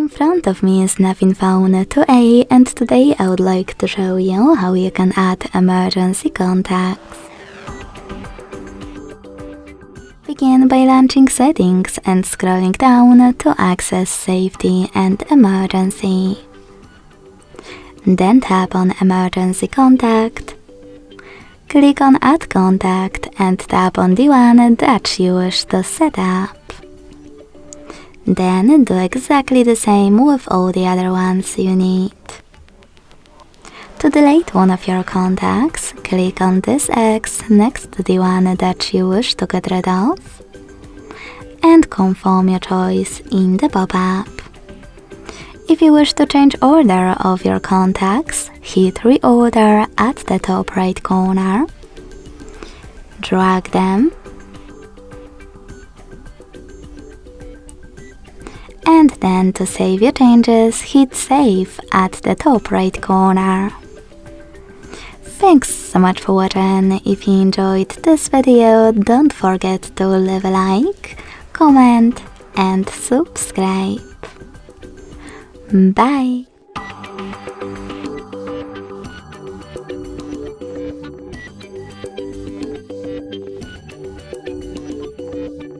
In front of me is Nevin Phone 2A, and today I would like to show you how you can add emergency contacts. Begin by launching Settings and scrolling down to access Safety and Emergency. Then tap on Emergency Contact. Click on Add Contact and tap on the one that you wish to set up. Then do exactly the same with all the other ones you need. To delete one of your contacts, click on this X next to the one that you wish to get rid of and confirm your choice in the pop-up. If you wish to change order of your contacts, hit Reorder at the top right corner, drag them, and then to save your changes, hit Save at the top right corner. Thanks so much for watching. If you enjoyed this video, don't forget to leave a like, comment and subscribe. Bye!